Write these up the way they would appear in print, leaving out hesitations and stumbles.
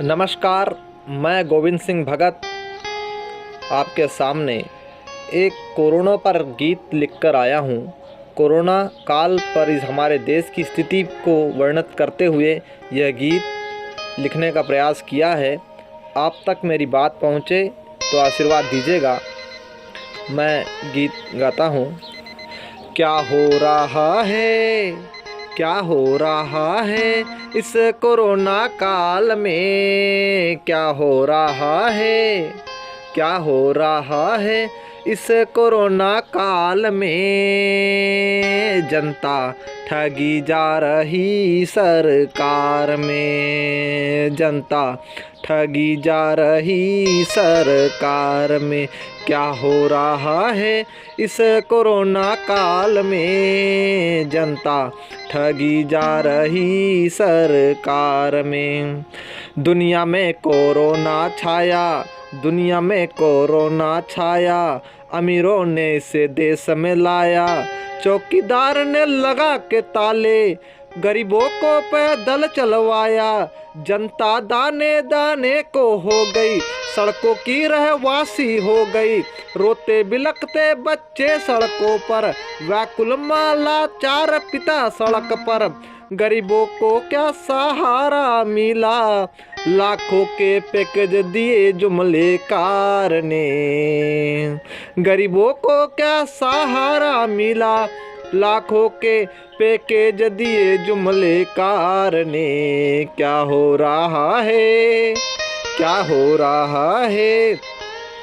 नमस्कार, मैं गोविंद सिंह भगत आपके सामने एक कोरोना पर गीत लिखकर आया हूँ। कोरोना काल पर इस हमारे देश की स्थिति को वर्णित करते हुए यह गीत लिखने का प्रयास किया है। आप तक मेरी बात पहुँचे तो आशीर्वाद दीजिएगा। मैं गीत गाता हूँ। क्या हो रहा है, क्या हो रहा है इस कोरोना काल में, क्या हो रहा है, क्या हो रहा है इस कोरोना काल में। जनता ठगी जा रही सरकार में, जनता ठगी जा रही सरकार में। क्या हो रहा है इस कोरोना काल में, जनता ठगी जा रही सरकार में। दुनिया में कोरोना छाया, दुनिया में कोरोना छाया, अमीरों ने इसे देश में लाया। चौकीदार ने लगा के ताले, गरीबों को पैदल चलवाया। जनता दाने दाने को हो गई, सड़कों की रहवासी हो गई। रोते बिलखते बच्चे सड़कों पर, व्याकुल माला चार पिता सड़क पर। गरीबों को क्या सहारा मिला, लाखों के पैकेज दिए जुमलेकार ने। गरीबों को क्या सहारा मिला, लाखों के पैकेज दिए जुमलेकार ने। क्या हो रहा है, क्या हो रहा है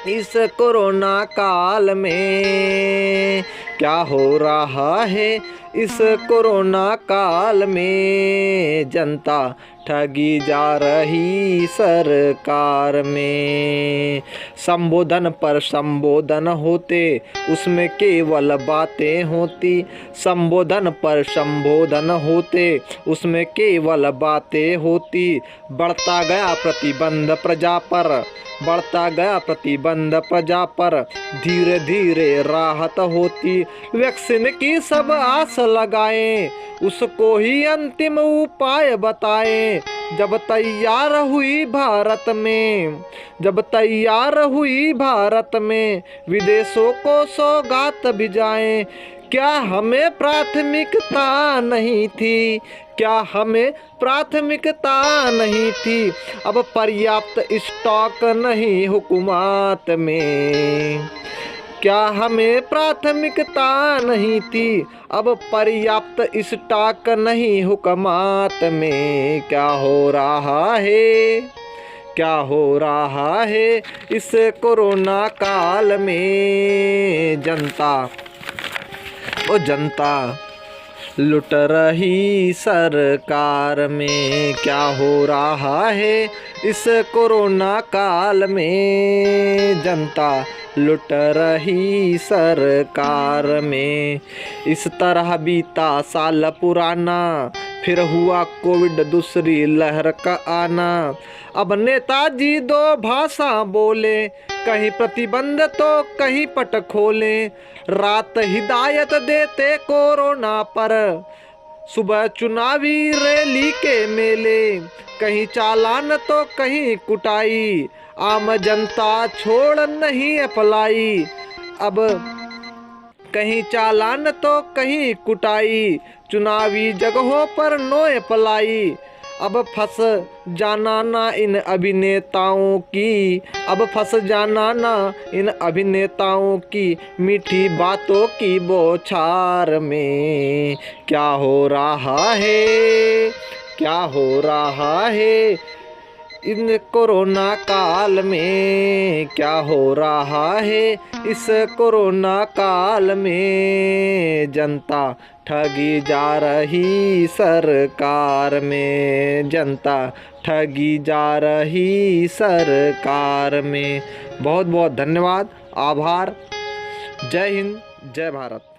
इस कोरोना काल में, क्या हो रहा है इस कोरोना काल में। जनता ठगी जा रही सरकार में। संबोधन पर संबोधन होते, उसमें केवल बातें होती। संबोधन पर संबोधन होते, उसमें केवल बातें होती। बढ़ता गया प्रतिबंध प्रजा पर, बढ़ता गया प्रतिबंध प्रजा पर। धीरे धीरे राहत होती, वैक्सीन की सब आस लगाएं, उसको ही अंतिम उपाय बताएं। जब तैयार हुई भारत में, जब तैयार हुई भारत में, विदेशों को सौगात भिजाएं। क्या हमें प्राथमिकता नहीं थी, क्या हमें प्राथमिकता नहीं थी। अब पर्याप्त स्टॉक नहीं हुकूमत में, क्या हमें प्राथमिकता नहीं थी। अब पर्याप्त स्टॉक नहीं हुकूमत में। क्या हो रहा है, क्या हो रहा है इस कोरोना काल में। जनता ओ जनता लुट रही सरकार में। क्या हो रहा है इस कोरोना काल में, जनता लुट रही सरकार में। इस तरह बीता साल पुराना, फिर हुआ कोविड दूसरी लहर का आना। अब नेताजी दो भाषा बोले, कहीं प्रतिबंध तो कहीं पट खोले। रात हिदायत देते कोरोना पर, सुबह चुनावी रैली के मेले। कहीं चालान तो कहीं कुटाई, आम जनता छोड़ नहीं अप्लाई। अब कहीं चालान तो कहीं कुटाई, चुनावी जगहों पर नो अप्लाई। अब फंस जाना ना इन अभिनेताओं की, अब फंस जाना ना इन अभिनेताओं की मीठी बातों की बौछार में। क्या हो रहा है, क्या हो रहा है इन कोरोना काल में। क्या हो रहा है इस कोरोना काल में। जनता ठगी जा रही सरकार में, जनता ठगी जा रही सरकार में। बहुत बहुत धन्यवाद, आभार। जय हिंद, जय भारत।